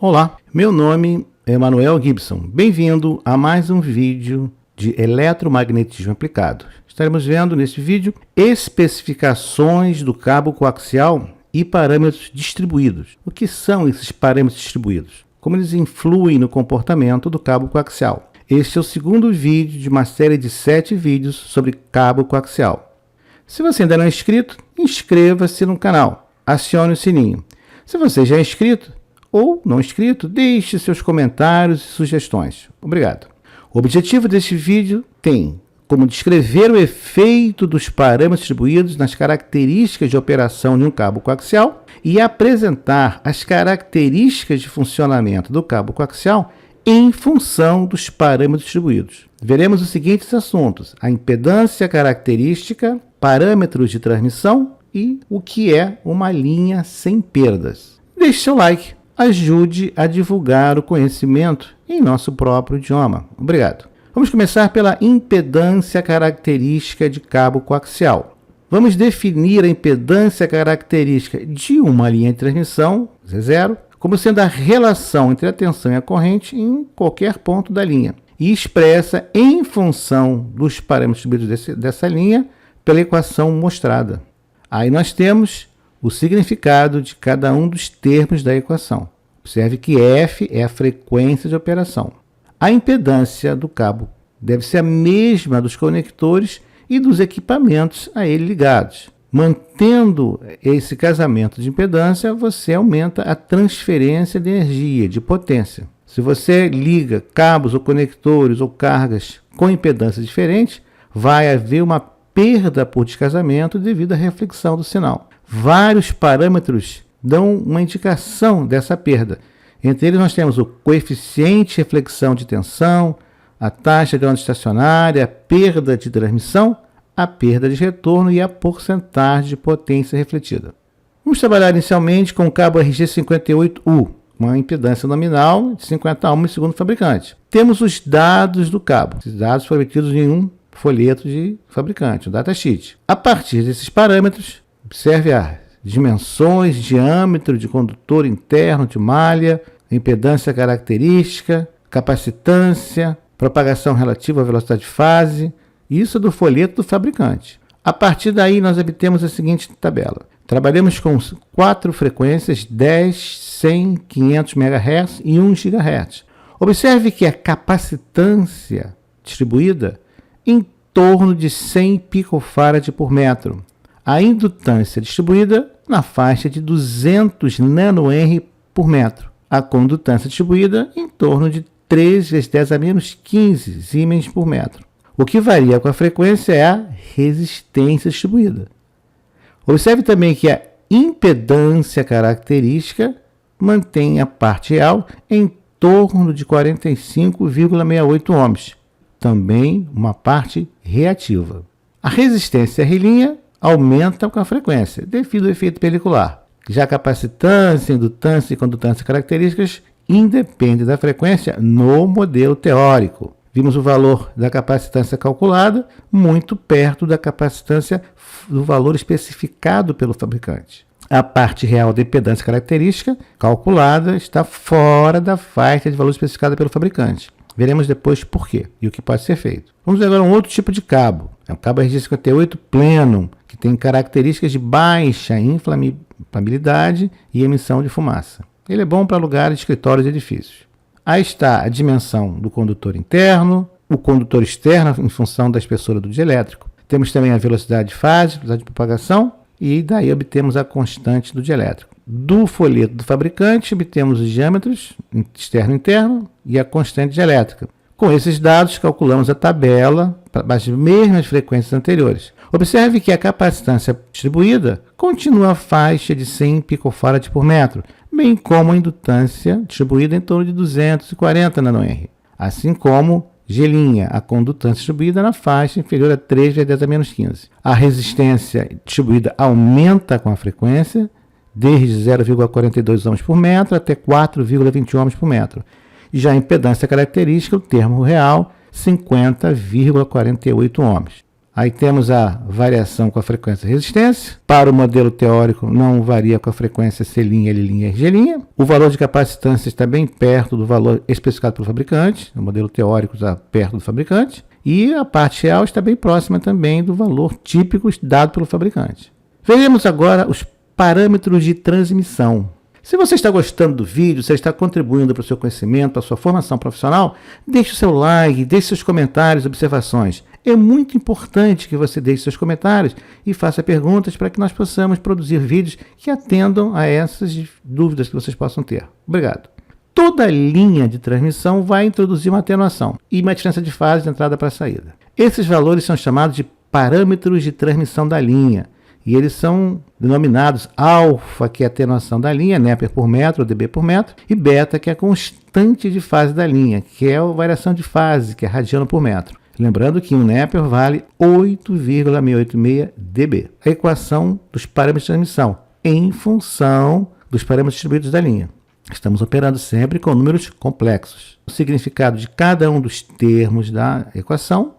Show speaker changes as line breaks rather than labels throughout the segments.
Olá, meu nome é Manuel Gibson. Bem-vindo a mais um vídeo de eletromagnetismo aplicado. Estaremos vendo neste vídeo especificações do cabo coaxial e parâmetros distribuídos. O que são esses parâmetros distribuídos? Como eles influem no comportamento do cabo coaxial? Este é o segundo vídeo de uma série de 7 vídeos sobre cabo coaxial. Se você ainda não é inscrito, inscreva-se no canal, acione o sininho. Se você já é inscrito ou não inscrito, deixe seus comentários e sugestões. Obrigado. O objetivo deste vídeo tem como descrever o efeito dos parâmetros distribuídos nas características de operação de um cabo coaxial e apresentar as características de funcionamento do cabo coaxial em função dos parâmetros distribuídos. Veremos os seguintes assuntos: a impedância característica, parâmetros de transmissão e o que é uma linha sem perdas. Deixe seu like, ajude a divulgar o conhecimento em nosso próprio idioma. Obrigado. Vamos começar pela impedância característica de cabo coaxial. Vamos definir a impedância característica de uma linha de transmissão, Z0, como sendo a relação entre a tensão e a corrente em qualquer ponto da linha, e expressa em função dos parâmetros distribuídos dessa linha pela equação mostrada. Aí nós temos o significado de cada um dos termos da equação. Observe que F é a frequência de operação. A impedância do cabo deve ser a mesma dos conectores e dos equipamentos a ele ligados. Mantendo esse casamento de impedância, você aumenta a transferência de energia, de potência. Se você liga cabos ou conectores ou cargas com impedâncias diferentes, vai haver uma perda por descasamento devido à reflexão do sinal. Vários parâmetros dão uma indicação dessa perda. Entre eles nós temos o coeficiente de reflexão de tensão, a taxa de onda estacionária, a perda de transmissão, a perda de retorno e a porcentagem de potência refletida. Vamos trabalhar inicialmente com o cabo RG58U, uma impedância nominal de 50 ohms segundo o fabricante. Temos os dados do cabo. Esses dados foram obtidos em um folheto de fabricante, um datasheet. A partir desses parâmetros, observe as dimensões, diâmetro de condutor interno de malha, impedância característica, capacitância, propagação relativa à velocidade de fase. Isso é do folheto do fabricante. A partir daí, nós obtemos a seguinte tabela. Trabalhamos com 4 frequências, 10, 100, 500 MHz e 1 GHz. Observe que a capacitância distribuída em torno de 100 picofarad por metro. A indutância distribuída na faixa de 200 nanohenry por metro. A condutância distribuída em torno de 3 vezes 10 a menos 15 siemens por metro. O que varia com a frequência é a resistência distribuída. Observe também que a impedância característica mantém a parte real em torno de 45,68 ohms. Também uma parte reativa. A resistência R' aumenta com a frequência, devido ao efeito pelicular. Já a capacitância, indutância e condutância características independem da frequência no modelo teórico. Vimos o valor da capacitância calculada muito perto da capacitância do valor especificado pelo fabricante. A parte real da impedância característica calculada está fora da faixa de valor especificada pelo fabricante. Veremos depois por quê e o que pode ser feito. Vamos ver agora um outro tipo de cabo. É um cabo RG58 Plenum, que tem características de baixa inflamabilidade e emissão de fumaça. Ele é bom para lugares, escritórios e edifícios. Aí está a dimensão do condutor interno, o condutor externo em função da espessura do dielétrico. Temos também a velocidade de fase, velocidade de propagação e daí obtemos a constante do dielétrico. Do folheto do fabricante obtemos os diâmetros externo e interno e a constante dielétrica. Com esses dados calculamos a tabela para as mesmas frequências anteriores. Observe que a capacitância distribuída continua a faixa de 100 picofarad por metro, bem como a indutância distribuída em torno de 240 nanohenry, assim como G', a condutância distribuída na faixa inferior a 3 vezes 10 a menos 15. A resistência distribuída aumenta com a frequência, desde 0,42 ohms por metro até 4,21 ohms por metro. Já a impedância característica, o termo real, 50,48 ohms. Aí temos a variação com a frequência e resistência. Para o modelo teórico, não varia com a frequência C', L', RG'. O valor de capacitância está bem perto do valor especificado pelo fabricante. O modelo teórico está perto do fabricante. E a parte real está bem próxima também do valor típico dado pelo fabricante. Veremos agora os parâmetros de transmissão. Se você está gostando do vídeo, se está contribuindo para o seu conhecimento, para a sua formação profissional, deixe o seu like, deixe seus comentários, observações. É muito importante que você deixe seus comentários e faça perguntas para que nós possamos produzir vídeos que atendam a essas dúvidas que vocês possam ter. Obrigado. Toda linha de transmissão vai introduzir uma atenuação e uma diferença de fase de entrada para saída. Esses valores são chamados de parâmetros de transmissão da linha. E eles são denominados alfa, que é a atenuação da linha, Neper por metro, ou dB por metro, e beta, que é a constante de fase da linha, que é a variação de fase, que é radiano por metro. Lembrando que um Neper vale 8,686 dB. A equação dos parâmetros de transmissão em função dos parâmetros distribuídos da linha. Estamos operando sempre com números complexos. O significado de cada um dos termos da equação.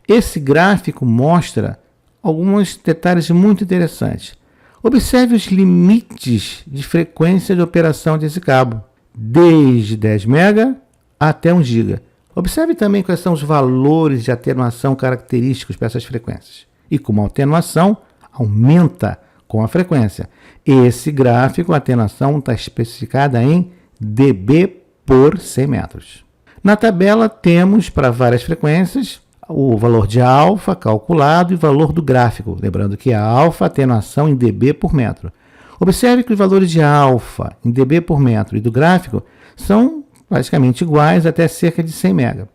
Esse gráfico mostra alguns detalhes muito interessantes. Observe os limites de frequência de operação desse cabo, desde 10 MB até 1 GB. Observe também quais são os valores de atenuação característicos para essas frequências. E como a atenuação aumenta com a frequência. Esse gráfico, a atenuação está especificada em dB por 100 metros. Na tabela temos para várias frequências o valor de alfa calculado e o valor do gráfico. Lembrando que a alfa, atenuação em dB por metro. Observe que os valores de alfa em dB por metro e do gráfico são basicamente iguais até cerca de 100 MB.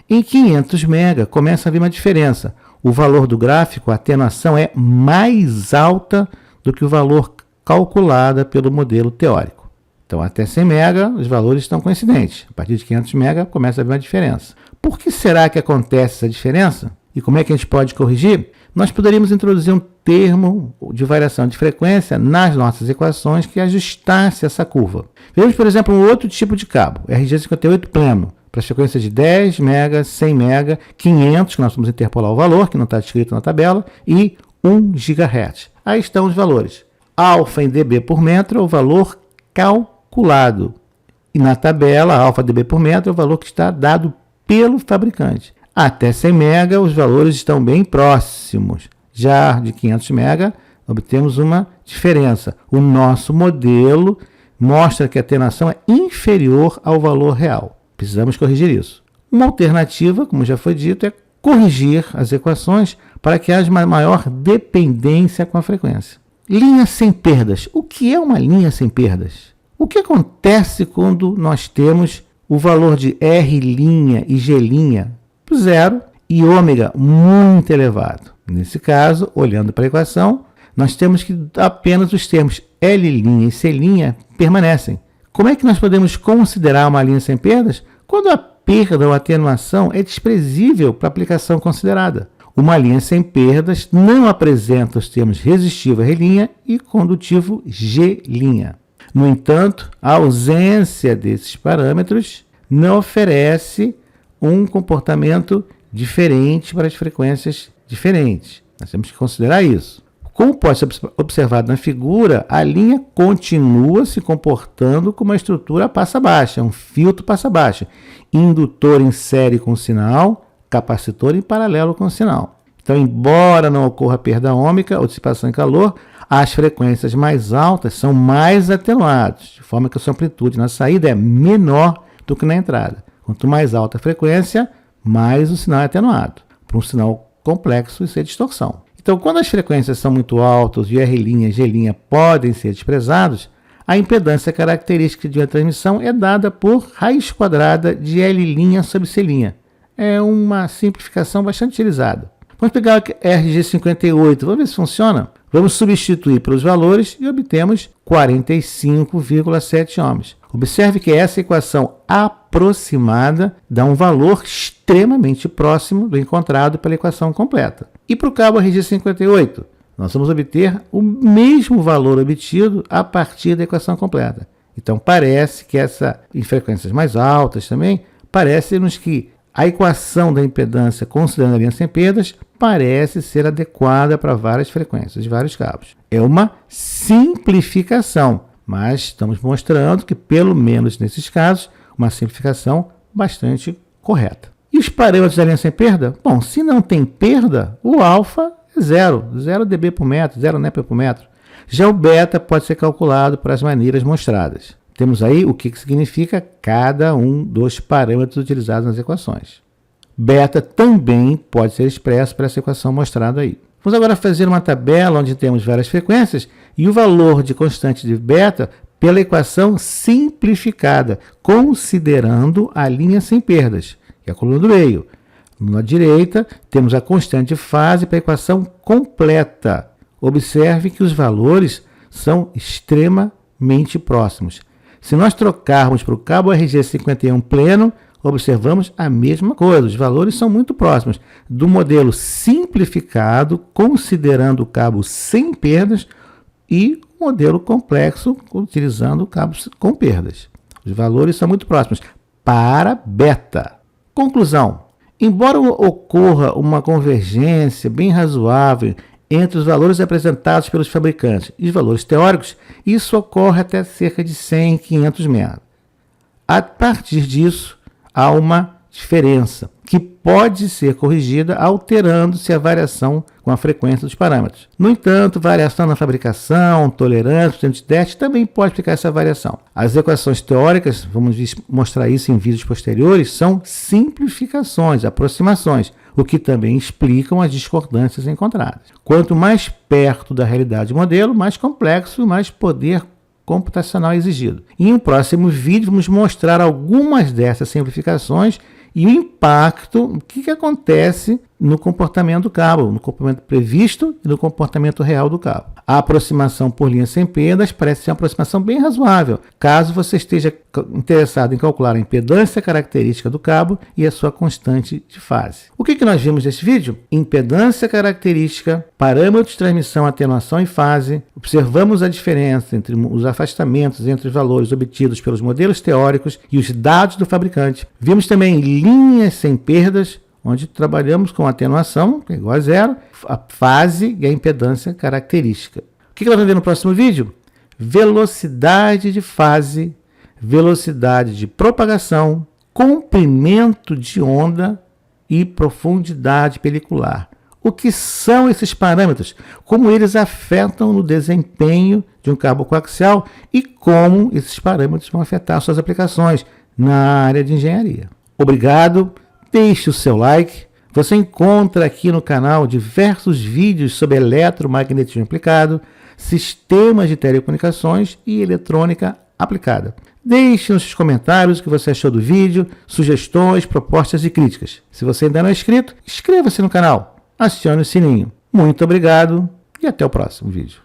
Em 500 MB começa a haver uma diferença. O valor do gráfico, a atenuação é mais alta do que o valor calculado pelo modelo teórico. Então, até 100 MB, os valores estão coincidentes. A partir de 500 MB, começa a haver uma diferença. Por que será que acontece essa diferença? E como é que a gente pode corrigir? Nós poderíamos introduzir um termo de variação de frequência nas nossas equações que ajustasse essa curva. Vejamos, por exemplo, um outro tipo de cabo, RG58 pleno, para as frequências de 10 MB, 100 MB, 500, que nós vamos interpolar o valor, que não está descrito na tabela, e 1 GHz. Aí estão os valores. Alfa em dB por metro é o valor calculado. E na tabela, alfa dB por metro é o valor que está dado pelo fabricante. Até 100 MB, os valores estão bem próximos. Já de 500 MB, obtemos uma diferença. O nosso modelo mostra que a atenuação é inferior ao valor real. Precisamos corrigir isso. Uma alternativa, como já foi dito, é corrigir as equações para que haja uma maior dependência com a frequência. Linha sem perdas. O que é uma linha sem perdas? O que acontece quando nós temos o valor de R' e G' zero e ômega muito elevado? Nesse caso, olhando para a equação, nós temos que apenas os termos L' e C' permanecem. Como é que nós podemos considerar uma linha sem perdas? Quando a perda ou atenuação é desprezível para a aplicação considerada. Uma linha sem perdas não apresenta os termos resistivo R' e condutivo G'. No entanto, a ausência desses parâmetros não oferece um comportamento diferente para as frequências diferentes. Nós temos que considerar isso. Como pode ser observado na figura, a linha continua se comportando como uma estrutura passa-baixa, um filtro passa-baixa, indutor em série com sinal, capacitor em paralelo com sinal. Então, embora não ocorra perda ômica ou dissipação em calor, as frequências mais altas são mais atenuadas, de forma que a sua amplitude na saída é menor do que na entrada. Quanto mais alta a frequência, mais o sinal é atenuado, para um sinal complexo e ser distorção. Então, quando as frequências são muito altas e R' e G' podem ser desprezados, a impedância característica de uma transmissão é dada por raiz quadrada de L' sobre C'. É uma simplificação bastante utilizada. Vamos pegar o RG58, vamos ver se funciona. Vamos substituir pelos valores e obtemos 45,7 ohms. Observe que essa equação aproximada dá um valor extremamente próximo do encontrado pela equação completa. E para o cabo RG58, nós vamos obter o mesmo valor obtido a partir da equação completa. Então, parece que em frequências mais altas também, parece-nos que a equação da impedância considerando a linha sem perdas parece ser adequada para várias frequências de vários cabos. É uma simplificação, mas estamos mostrando que, pelo menos nesses casos, uma simplificação bastante correta. E os parâmetros da linha sem perda? Bom, se não tem perda, o alfa é 0 dB por metro, 0 nep por metro. Já o beta pode ser calculado por as maneiras mostradas. Temos aí o que significa cada um dos parâmetros utilizados nas equações. Beta também pode ser expresso por essa equação mostrada aí. Vamos agora fazer uma tabela onde temos várias frequências e o valor de constante de beta pela equação simplificada, considerando a linha sem perdas, que é a coluna do meio. Na direita, temos a constante de fase para a equação completa. Observe que os valores são extremamente próximos. Se nós trocarmos para o cabo RG51 pleno, observamos a mesma coisa. Os valores são muito próximos do modelo simplificado, considerando o cabo sem perdas, e o modelo complexo, utilizando cabos com perdas. Os valores são muito próximos para beta. Conclusão: embora ocorra uma convergência bem razoável entre os valores apresentados pelos fabricantes e os valores teóricos, isso ocorre até cerca de 100, 500 metros. A partir disso, há uma diferença que pode ser corrigida alterando-se a variação com a frequência dos parâmetros. No entanto, variação na fabricação, tolerância, tempo de teste também pode explicar essa variação. As equações teóricas, vamos mostrar isso em vídeos posteriores, são simplificações, aproximações, o que também explicam as discordâncias encontradas. Quanto mais perto da realidade do modelo, mais complexo, mais poder computacional exigido. Em um próximo vídeo, vamos mostrar algumas dessas simplificações e o impacto, o que acontece no comportamento do cabo, no comportamento previsto e no comportamento real do cabo. A aproximação por linha sem perdas parece ser uma aproximação bem razoável, caso você esteja interessado em calcular a impedância característica do cabo e a sua constante de fase. O que nós vimos nesse vídeo? Impedância característica, parâmetros de transmissão, atenuação e fase. Observamos a diferença entre os afastamentos entre os valores obtidos pelos modelos teóricos e os dados do fabricante. Vimos também linhas sem perdas, onde trabalhamos com atenuação, que é igual a 0, a fase e a impedância característica. O que nós vamos ver no próximo vídeo? Velocidade de fase, velocidade de propagação, comprimento de onda e profundidade pelicular. O que são esses parâmetros? Como eles afetam no desempenho de um cabo coaxial e como esses parâmetros vão afetar suas aplicações na área de engenharia. Obrigado. Deixe o seu like. Você encontra aqui no canal diversos vídeos sobre eletromagnetismo aplicado, sistemas de telecomunicações e eletrônica aplicada. Deixe nos comentários o que você achou do vídeo, sugestões, propostas e críticas. Se você ainda não é inscrito, inscreva-se no canal, acione o sininho. Muito obrigado e até o próximo vídeo.